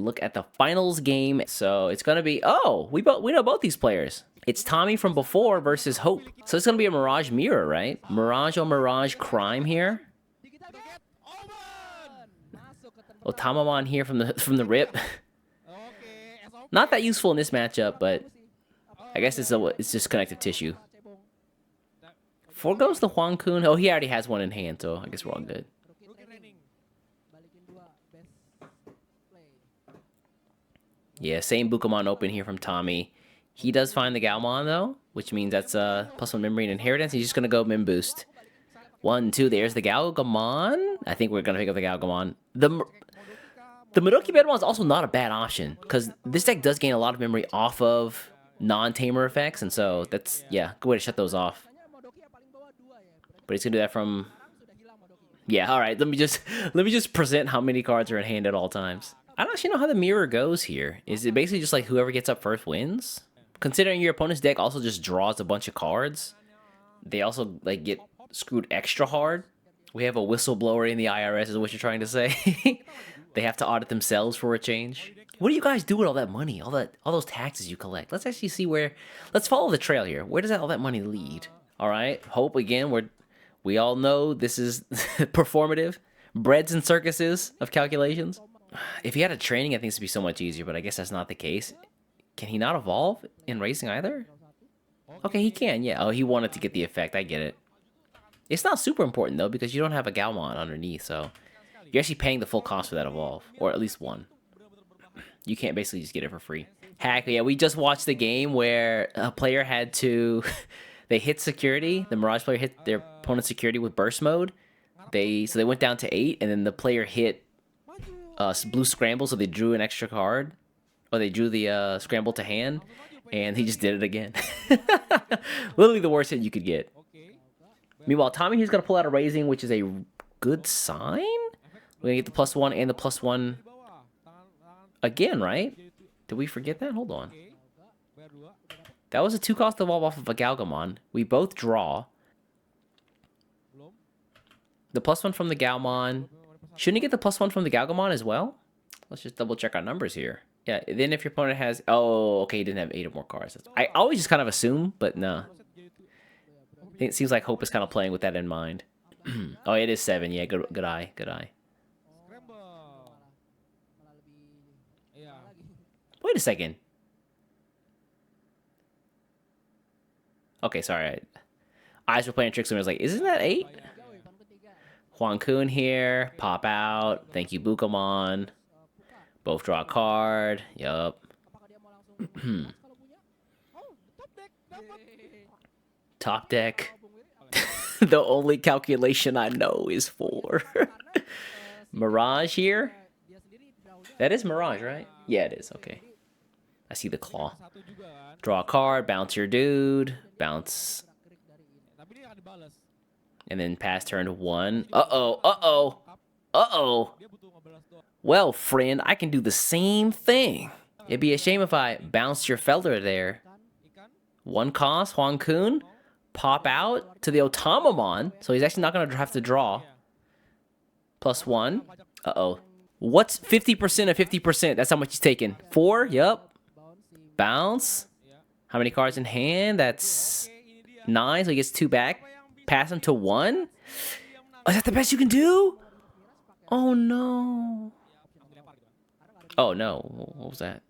look at the finals game. So it's gonna be, oh, we know both these players. It's Tommy from before versus Hope. So it's gonna be a Mirage Mirror, right? Mirage on Mirage crime here. Otamamon here from the rip. Not that useful in this matchup, but I guess it's just connective tissue. Foregoes the Huang-kun. Oh, he already has one in hand, so I guess we're all good. Yeah, same Bukamon open here from Tommy. He does find the Gaomon, though, which means that's +1 memory and inheritance. He's just going to go Min Boost. 1, 2, there's the Gaogamon. I think we're going to pick up the Gaogamon. The Madoki Bedamon is also not a bad option, because this deck does gain a lot of memory off of non-tamer effects, and so that's, yeah, good way to shut those off. But he's going to do that from... Yeah, alright, let me just present how many cards are in hand at all times. I don't actually know how the mirror goes here. Is it basically just like whoever gets up first wins? Considering your opponent's deck also just draws a bunch of cards, they also like get screwed extra hard. We have a whistleblower in the IRS is what you're trying to say. They have to audit themselves for a change. What do you guys do with all that money? All those taxes you collect? Let's actually see where... Let's follow the trail here. Where does all that money lead? Alright, Hope again. We all know this is performative. Breads and circuses of calculations. If he had a training, I think this would be so much easier, but I guess that's not the case. Can he not evolve in racing either? Okay, he can, yeah. Oh, he wanted to get the effect. I get it. It's not super important, though, because you don't have a Gaomon underneath, so... You're actually paying the full cost for that evolve, or at least one. You can't basically just get it for free. Hack, yeah, we just watched the game where a player had to... They hit security. The Mirage player hit their opponent's security with burst mode. So they went down to 8, and then the player hit blue scramble, so they drew an extra card. Or they drew the scramble to hand, and he just did it again. Literally the worst hit you could get. Meanwhile, Tommy here's going to pull out a raising, which is a good sign? We're going to get the +1 and the +1 again, right? Did we forget that? Hold on. That was a 2-cost evolve off of a Gaogamon. We both draw. The +1 from the Gaomon. Shouldn't he get the +1 from the Gaogamon as well? Let's just double check our numbers here. Yeah, then if your opponent has... Oh, okay, he didn't have 8 or more cards. I always just kind of assume, but nah. It seems like Hope is kind of playing with that in mind. Oh, it is 7. Yeah, good eye. Good eye. Wait a second. Okay, sorry. Eyes were playing tricks and I was like, isn't that 8? Huang-kun here. Pop out. Thank you, Bukamon. Both draw a card. Yup. Top deck. The only calculation I know is 4. Mirage here. That is Mirage, right? Yeah, it is. Okay. I see the claw. Draw a card. Bounce your dude. Bounce. And then pass turn 1. Uh-oh. Well, friend, I can do the same thing. It'd be a shame if I bounced your Felder there. 1 cost, Huang-kun. Pop out to the Otamamon. So he's actually not going to have to draw. +1. Uh-oh. What's 50% of 50%? That's how much he's taking. 4? Yup. Bounce. How many cards in hand? That's 9, so he gets 2 back. Pass him to 1? Oh, is that the best you can do? Oh, no. Oh, no. What was that?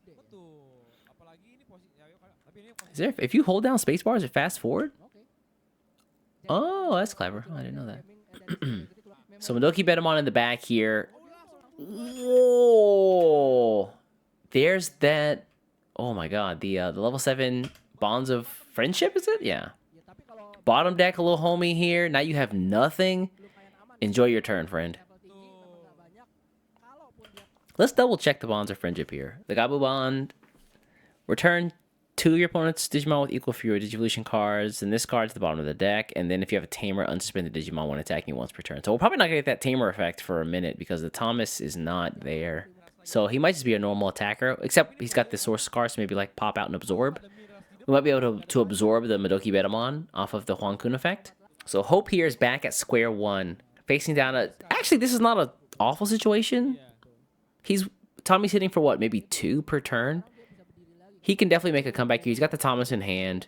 Is there, if you hold down spacebar, is it fast forward? Oh, that's clever. I didn't know that. So Madoki Bedamon in the back here. Whoa. There's that. Oh my god. The level 7 Bonds of Friendship, is it? Yeah. Bottom deck, a little homie here. Now you have nothing. Enjoy your turn, friend. Let's double check the Bonds of Friendship here. The Gabu Bond. Return 2 of your opponent's Digimon with equal fewer Digivolution cards. And this card's at the bottom of the deck. And then if you have a Tamer, unsuspend the Digimon when attacking once per turn. So we're probably not going to get that Tamer effect for a minute because the Thomas is not there. So he might just be a normal attacker. Except he's got the Source Scar, so maybe like pop out and absorb. We might be able to absorb the Madoki Bedamon off of the Huang-kun effect. So Hope here is back at square one. Facing down a... Actually, this is not an awful situation. He's Tommy's hitting for what? Maybe 2 per turn? He can definitely make a comeback here. He's got the Thomas in hand.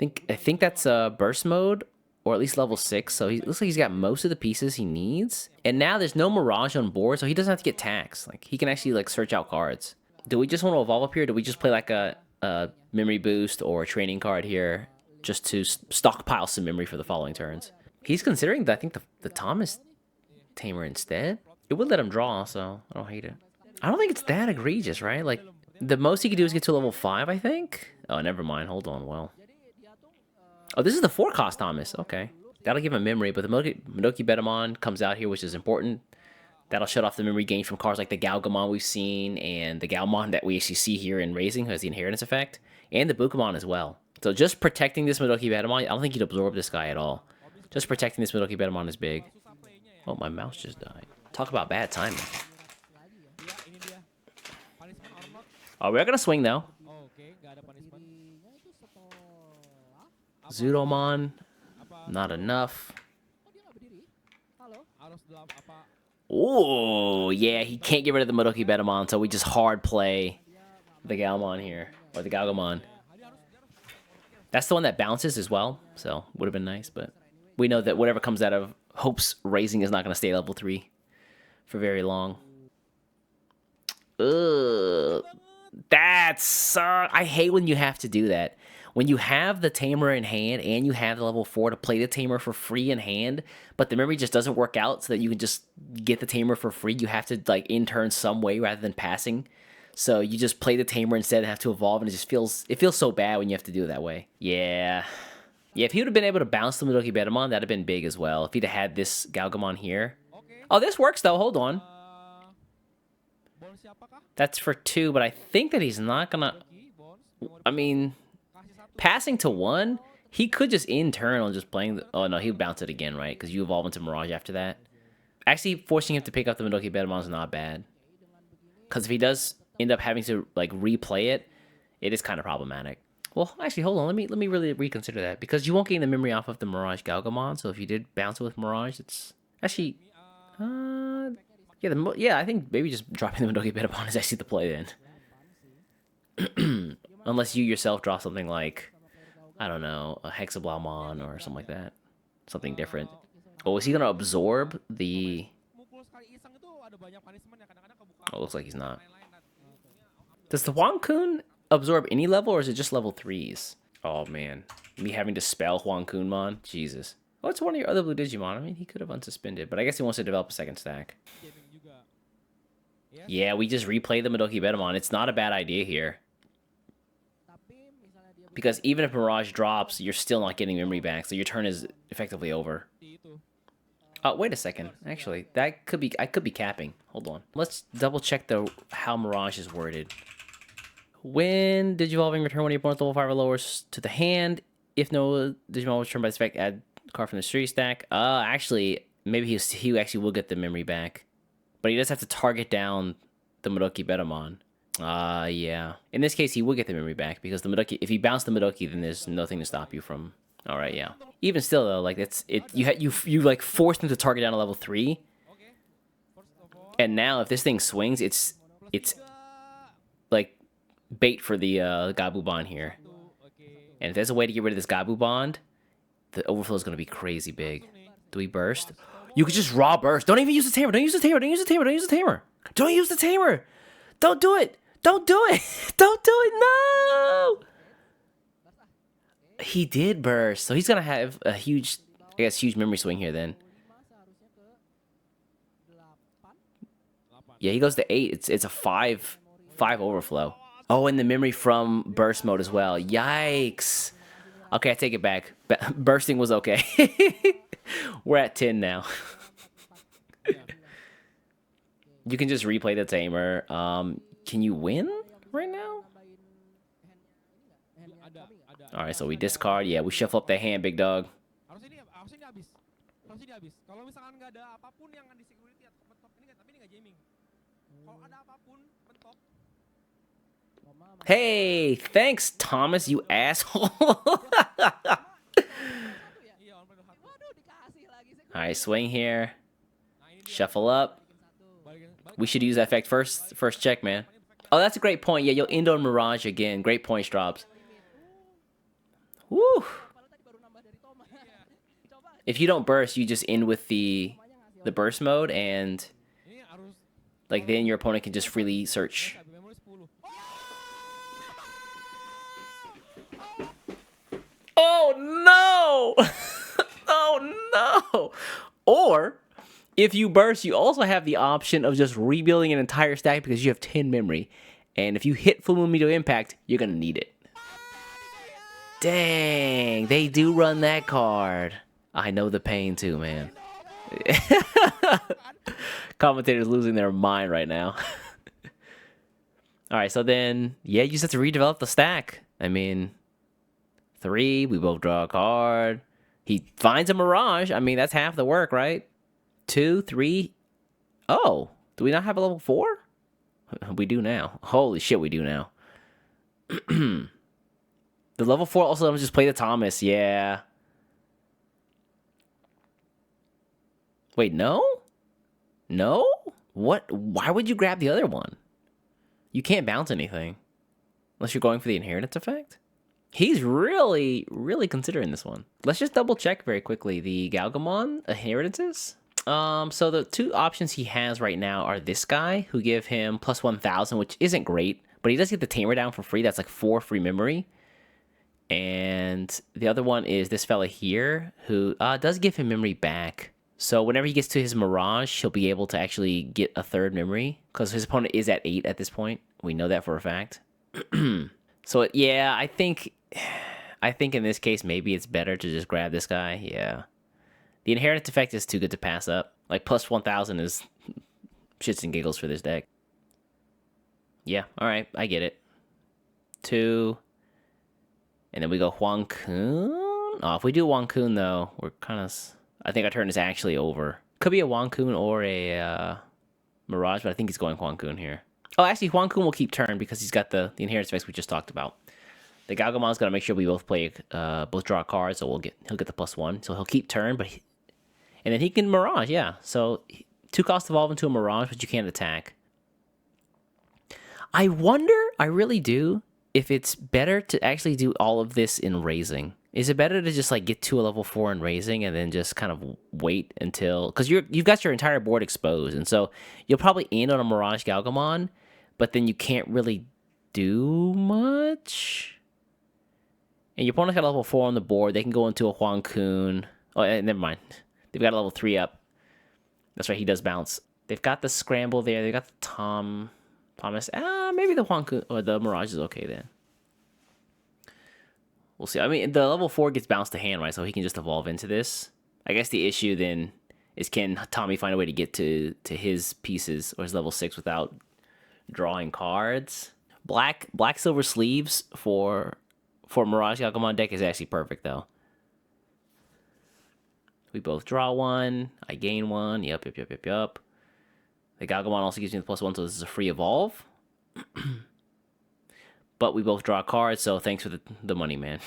I think that's burst mode, or at least level 6. So he looks like he's got most of the pieces he needs. And now there's no Mirage on board, so he doesn't have to get taxed. Like, he can actually like search out cards. Do we just want to evolve up here? Do we just play like a memory boost or a training card here just to stockpile some memory for the following turns? He's considering, I think, the Thomas Tamer instead. It would let him draw, so I don't hate it. I don't think it's that egregious, right? Like, the most he could do is get to level 5, I think. Oh, never mind. Hold on. Well. Oh, this is the 4-cost Thomas. Okay. That'll give him memory, but the Madoki Betamon comes out here, which is important. That'll shut off the memory gains from cards like the Gaogamon we've seen, and the Gaomon that we actually see here in Raising, who has the inheritance effect, and the Bukamon as well. So just protecting this Madoki Betamon, I don't think you'd absorb this guy at all. Just protecting this Madoki Betamon is big. Oh, my mouse just died. Talk about bad timing. Oh, we're gonna swing though. Zudomon, not enough. Oh, yeah, he can't get rid of the Madoki Betamon, so we just hard play the Galmon here, or the Galgamon. That's the one that bounces as well, so would have been nice, but we know that whatever comes out of Hope's Raising is not going to stay level 3 for very long. Ugh. That's... I hate when you have to do that. When you have the Tamer in hand and you have the level 4 to play the Tamer for free in hand, but the memory just doesn't work out so that you can just get the Tamer for free, you have to like in-turn some way rather than passing. So you just play the Tamer instead and have to evolve, and it just feels so bad when you have to do it that way. Yeah. Yeah, if he would have been able to bounce the Madoki Betamon, that'd have been big as well. If he'd have had this Gaogamon here. Oh, this works though. Hold on. That's for 2, but I think that he's not gonna... I mean, passing to 1, he could just in-turn on just playing the... Oh, no, he'll bounce it again, right? Because you evolve into Mirage after that. Actually, forcing him to pick up the Madoki Betamon is not bad. Because if he does end up having to, like, replay it, it is kind of problematic. Well, actually, hold on. Let me really reconsider that. Because you won't gain the memory off of the Mirage Gaogamon, so if you did bounce it with Mirage, it's... Actually... Yeah, I think maybe just dropping the Madoki Betamon is actually the play then. Unless you yourself draw something like, I don't know, a Hexablaumon or something like that. Something different. Oh, is he going to absorb the... Oh, looks like he's not. Does the Huang-kun absorb any level, or is it just level 3s? Oh, man. Me having to spell Huang-kunmon? Jesus. Oh, it's one of your other blue Digimon. I mean, he could have unsuspended, but I guess he wants to develop a second stack. Yeah, we just replay the Madoki Betamon. It's not a bad idea here. Because even if Mirage drops, you're still not getting memory back, so your turn is effectively over. Oh, wait a second. Actually, I could be capping. Hold on. Let's double check how Mirage is worded. When Digivolving, return one of your opponent's level 5 or lower to the hand. If no Digimon was returned by this effect, add card from the street stack. Actually, maybe he actually will get the memory back. But he does have to target down the Madoki Betamon. Yeah. In this case, he will get the memory back, because the Madoki, if he bounced the Madoki, then there's nothing to stop you from... Alright, yeah. Even still, though, like, you like, forced him to target down to level 3. And now, if this thing swings, it's like, bait for the Gabu Bond here. And if there's a way to get rid of this Gabu Bond, the overflow is going to be crazy big. Do we burst? You could just raw burst. Don't even use the tamer. Don't use the tamer. Don't use the tamer. Don't use the tamer. Don't use the tamer. Don't do it. Don't do it. Don't do it. No. He did burst. So he's going to have a huge, I guess, huge memory swing here then. Yeah, he goes to 8. It's a 5 overflow. Oh, and the memory from burst mode as well. Yikes. Okay, I take it back. Bursting was okay. We're at 10 now. You can just replay the tamer. Can you win right now? Alright, so we discard. Yeah, we shuffle up that hand, big dog. Hey, thanks, Thomas, you asshole. Alright, swing here. Shuffle up. We should use that effect first check, man. Oh, that's a great point. Yeah, you'll end on Mirage again. Great points drops. Woo! If you don't burst, you just end with the burst mode, and like then your opponent can just freely search. Oh no! Oh no! Or if you burst, you also have the option of just rebuilding an entire stack because you have 10 memory. And if you hit Full Moon Meteor Impact, you're going to need it. Dang, they do run that card. I know the pain too, man. Commentators losing their mind right now. Alright, so then, yeah, you just have to redevelop the stack. I mean, 3, we both draw a card. He finds a Mirage. I mean, that's half the work, right? 2, 3. Oh, do we not have a level 4? We do now. Holy shit, we do now. The level 4 also let me just play the Thomas. Yeah. Wait, no? No? What? Why would you grab the other one? You can't bounce anything. Unless you're going for the inheritance effect? He's really, really considering this one. Let's just double check very quickly the Gaogamon inheritances. So the 2 options he has right now are this guy, who give him plus 1,000, which isn't great, but he does get the Tamer down for free. That's like 4 free memory. And the other one is this fella here, who does give him memory back. So whenever he gets to his Mirage, he'll be able to actually get a 3rd memory, because his opponent is at 8 at this point. We know that for a fact. So yeah, I think in this case, maybe it's better to just grab this guy. Yeah. The inheritance effect is too good to pass up. Like, plus 1,000 is shits and giggles for this deck. Yeah, alright, I get it. 2. And then we go Huang Kun. Oh, if we do Huang Kun, though, we're kind of... I think our turn is actually over. Could be a Huang Kun or a Mirage, but I think he's going Huang Kun here. Oh, actually, Huang Kun will keep turn because he's got the inheritance effects we just talked about. The Gaogamon's got to make sure we both play, both draw a card, so he'll get the +1. So he'll keep turn, but and then he can Mirage, yeah. So 2 cost evolve into a Mirage, but you can't attack. I wonder, I really do, if it's better to actually do all of this in raising. Is it better to just like get to a level 4 in raising and then just kind of wait until, because you've got your entire board exposed, and so you'll probably end on a Mirage Gaogamon, but then you can't really do much. And your opponent's got a level 4 on the board. They can go into a Huang Kun. Oh, never mind. They've got a level 3 up. That's right, he does bounce. They've got the Scramble there. They've got the Thomas. Maybe the Huang Kun or the Mirage is okay then. We'll see. I mean, the level 4 gets bounced to hand, right? So he can just evolve into this. I guess the issue then is, can Tommy find a way to get to his pieces or his level 6 without drawing cards? Black silver sleeves for Mirage Gaogamon deck is actually perfect, though. We both draw 1. I gain 1. Yep. The Gaogamon also gives me the +1, so this is a free evolve. But we both draw a card, so thanks for the money, man.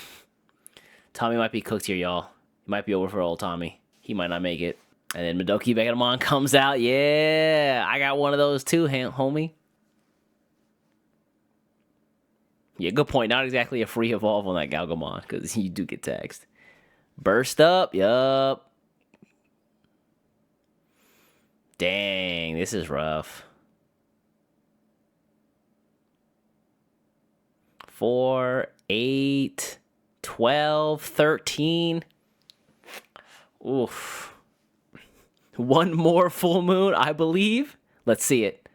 Tommy might be cooked here, y'all. He might be over for old Tommy. He might not make it. And then Madoki Gaogamon comes out. Yeah, I got one of those too, homie. Yeah, good point. Not exactly a free evolve on that Gaogamon, because you do get taxed. Burst up, yup. Dang, this is rough. 4, 8, 12, 13. Oof. One more full moon, I believe. Let's see it.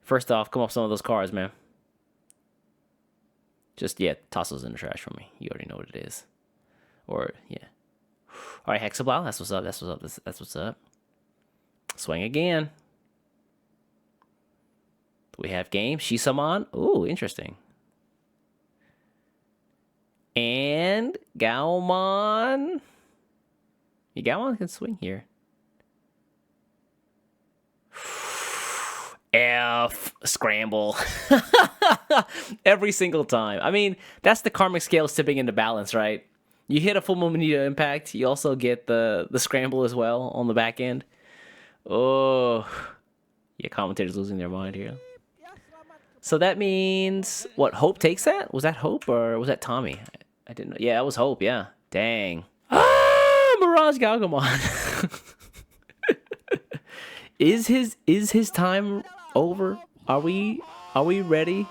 First off, come up with some of those cards, man. Just, yeah, toss those in the trash for me. You already know what it is. Or, yeah. All right, Hexablow. That's what's up. That's what's up. Swing again. We have game. Shisamon. Ooh, interesting. And Gaomon. Yeah, Gaomon can swing here. F. Scramble. Every single time. I mean, that's the karmic scales tipping into balance, right? You hit a full Meteor Impact. You also get the scramble as well on the back end. Oh. Yeah, commentators losing their mind here. So that means what? Hope takes that? Was that Hope or was that Tommy? I didn't know. Yeah, it was Hope. Yeah. Dang. Ah, MirageGaogamon. Is his time over? Are we ready?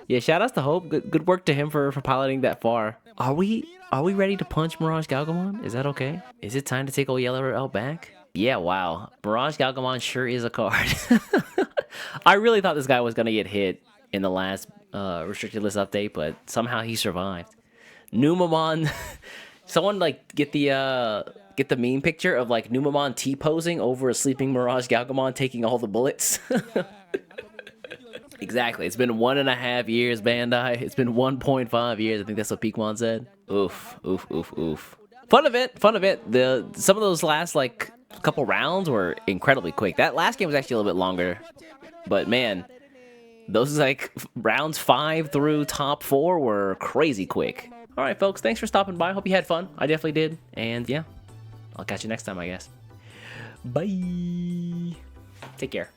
Yeah, shout outs to Hope. Good work to him for piloting that far. Are we ready to punch MirageGaogamon? Is that okay? Is it time to take old Yellow out back? Yeah, wow. MirageGaogamon sure is a card. I really thought this guy was gonna get hit in the last restricted list update, but somehow he survived. Numamon. Someone like get the meme picture of like Numamon T-posing over a sleeping MirageGaogamon taking all the bullets. Exactly. It's been 1.5 years, Bandai. It's been 1.5 years. I think that's what Peakmon said. Oof, oof, oof, oof. Fun of it. Some of those last like couple rounds were incredibly quick. That last game was actually a little bit longer, but man, those like rounds 5 through top 4 were crazy quick. All right, folks. Thanks for stopping by. Hope you had fun. I definitely did. And yeah, I'll catch you next time, I guess. Bye. Take care.